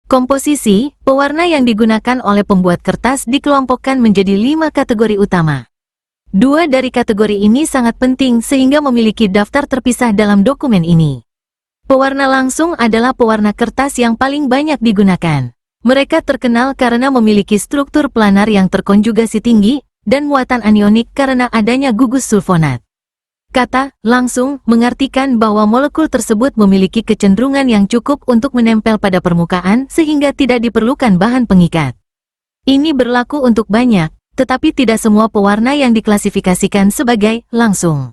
Komposisi, pewarna yang digunakan oleh pembuat kertas dikelompokkan menjadi 5 kategori utama. 2 dari kategori ini sangat penting sehingga memiliki daftar terpisah dalam dokumen ini. Pewarna langsung adalah pewarna kertas yang paling banyak digunakan. Mereka terkenal karena memiliki struktur planar yang terkonjugasi tinggi dan muatan anionik karena adanya gugus sulfonat. Kata langsung mengartikan bahwa molekul tersebut memiliki kecenderungan yang cukup untuk menempel pada permukaan sehingga tidak diperlukan bahan pengikat. Ini berlaku untuk banyak, tetapi tidak semua pewarna yang diklasifikasikan sebagai langsung.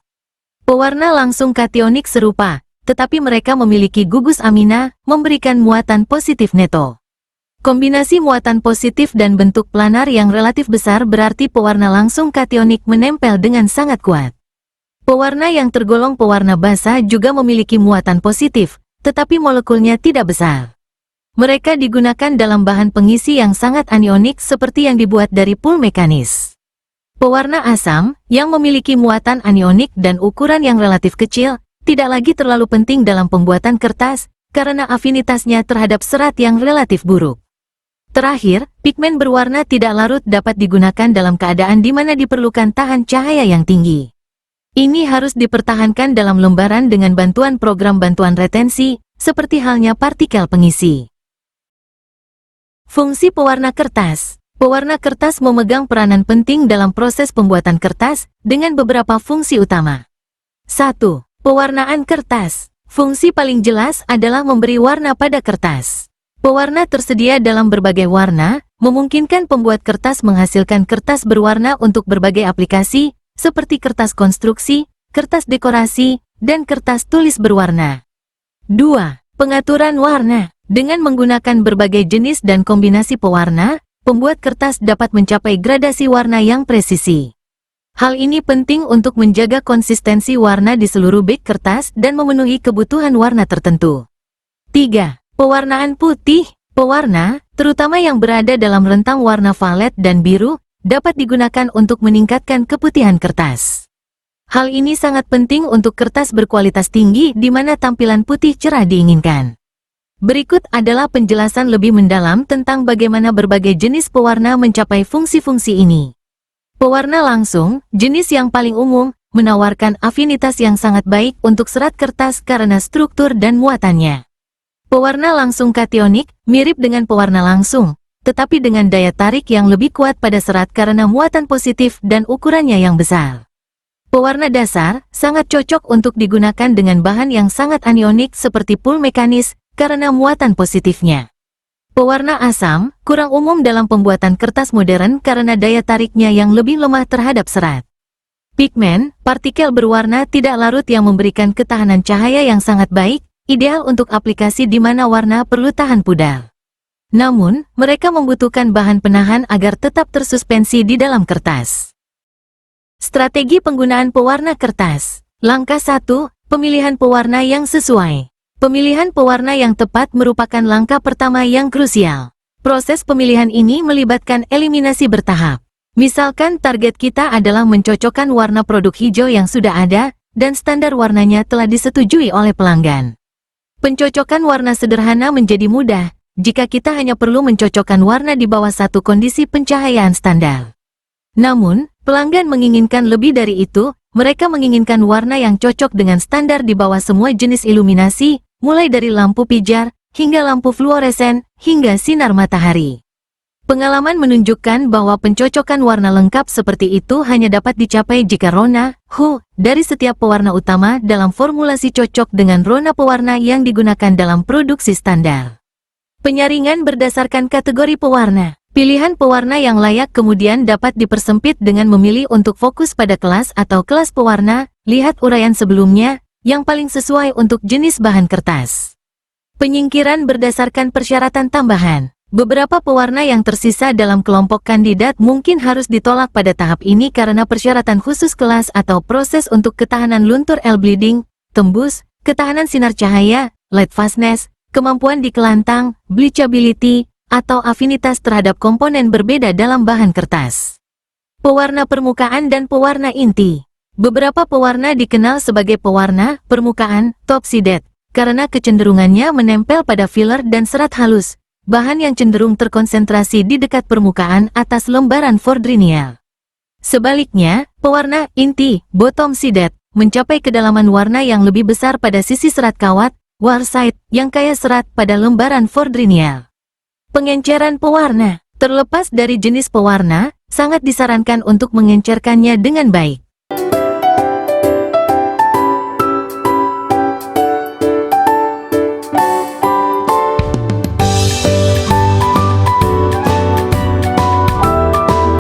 Pewarna langsung kationik serupa, tetapi mereka memiliki gugus amina, memberikan muatan positif neto. Kombinasi muatan positif dan bentuk planar yang relatif besar berarti pewarna langsung kationik menempel dengan sangat kuat. Pewarna yang tergolong pewarna basa juga memiliki muatan positif, tetapi molekulnya tidak besar. Mereka digunakan dalam bahan pengisi yang sangat anionik seperti yang dibuat dari pool mekanis. Pewarna asam, yang memiliki muatan anionik dan ukuran yang relatif kecil, tidak lagi terlalu penting dalam pembuatan kertas, karena afinitasnya terhadap serat yang relatif buruk. Terakhir, pigmen berwarna tidak larut dapat digunakan dalam keadaan di mana diperlukan tahan cahaya yang tinggi. Ini harus dipertahankan dalam lembaran dengan bantuan program bantuan retensi, seperti halnya partikel pengisi. Fungsi pewarna kertas. Pewarna kertas memegang peranan penting dalam proses pembuatan kertas, dengan beberapa fungsi utama. 1. Pewarnaan kertas. Fungsi paling jelas adalah memberi warna pada kertas. Pewarna tersedia dalam berbagai warna, memungkinkan pembuat kertas menghasilkan kertas berwarna untuk berbagai aplikasi, seperti kertas konstruksi, kertas dekorasi, dan kertas tulis berwarna. 2. Pengaturan warna. Dengan menggunakan berbagai jenis dan kombinasi pewarna, pembuat kertas dapat mencapai gradasi warna yang presisi. Hal ini penting untuk menjaga konsistensi warna di seluruh beg kertas dan memenuhi kebutuhan warna tertentu. 3. Pewarnaan putih. Pewarna, terutama yang berada dalam rentang warna violet dan biru, dapat digunakan untuk meningkatkan keputihan kertas. Hal ini sangat penting untuk kertas berkualitas tinggi di mana tampilan putih cerah diinginkan. Berikut adalah penjelasan lebih mendalam tentang bagaimana berbagai jenis pewarna mencapai fungsi-fungsi ini. Pewarna langsung, jenis yang paling umum, menawarkan afinitas yang sangat baik untuk serat kertas karena struktur dan muatannya. Pewarna langsung kationik, mirip dengan pewarna langsung, tetapi dengan daya tarik yang lebih kuat pada serat karena muatan positif dan ukurannya yang besar. Pewarna dasar, sangat cocok untuk digunakan dengan bahan yang sangat anionik seperti pool mekanis, karena muatan positifnya. Pewarna asam, kurang umum dalam pembuatan kertas modern karena daya tariknya yang lebih lemah terhadap serat. Pigmen, partikel berwarna tidak larut yang memberikan ketahanan cahaya yang sangat baik, ideal untuk aplikasi di mana warna perlu tahan pudar. Namun, mereka membutuhkan bahan penahan agar tetap tersuspensi di dalam kertas. Strategi penggunaan pewarna kertas. Langkah 1, pemilihan pewarna yang sesuai. Pemilihan pewarna yang tepat merupakan langkah pertama yang krusial. Proses pemilihan ini melibatkan eliminasi bertahap. Misalkan target kita adalah mencocokkan warna produk hijau yang sudah ada, dan standar warnanya telah disetujui oleh pelanggan. Pencocokan warna sederhana menjadi mudah, jika kita hanya perlu mencocokkan warna di bawah satu kondisi pencahayaan standar. Namun, pelanggan menginginkan lebih dari itu, mereka menginginkan warna yang cocok dengan standar di bawah semua jenis iluminasi, mulai dari lampu pijar, hingga lampu fluoresen, hingga sinar matahari. Pengalaman menunjukkan bahwa pencocokan warna lengkap seperti itu hanya dapat dicapai jika rona, hue, dari setiap pewarna utama dalam formulasi cocok dengan rona pewarna yang digunakan dalam produksi standar. Penyaringan berdasarkan kategori pewarna. Pilihan pewarna yang layak kemudian dapat dipersempit dengan memilih untuk fokus pada kelas atau kelas pewarna, lihat uraian sebelumnya, yang paling sesuai untuk jenis bahan kertas. Penyingkiran berdasarkan persyaratan tambahan. Beberapa pewarna yang tersisa dalam kelompok kandidat mungkin harus ditolak pada tahap ini karena persyaratan khusus kelas atau proses untuk ketahanan luntur bleeding, tembus, ketahanan sinar cahaya, light fastness, kemampuan dikelantang, bleachability, atau afinitas terhadap komponen berbeda dalam bahan kertas. Pewarna permukaan dan pewarna inti. Beberapa pewarna dikenal sebagai pewarna permukaan top-sided karena kecenderungannya menempel pada filler dan serat halus, bahan yang cenderung terkonsentrasi di dekat permukaan atas lembaran Fordrinial. Sebaliknya, pewarna inti, bottom seeded, mencapai kedalaman warna yang lebih besar pada sisi serat kawat, Warsaid, yang kaya serat pada lembaran Fordrinial. Pengenceran pewarna. Terlepas dari jenis pewarna, sangat disarankan untuk mengencerkannya dengan baik.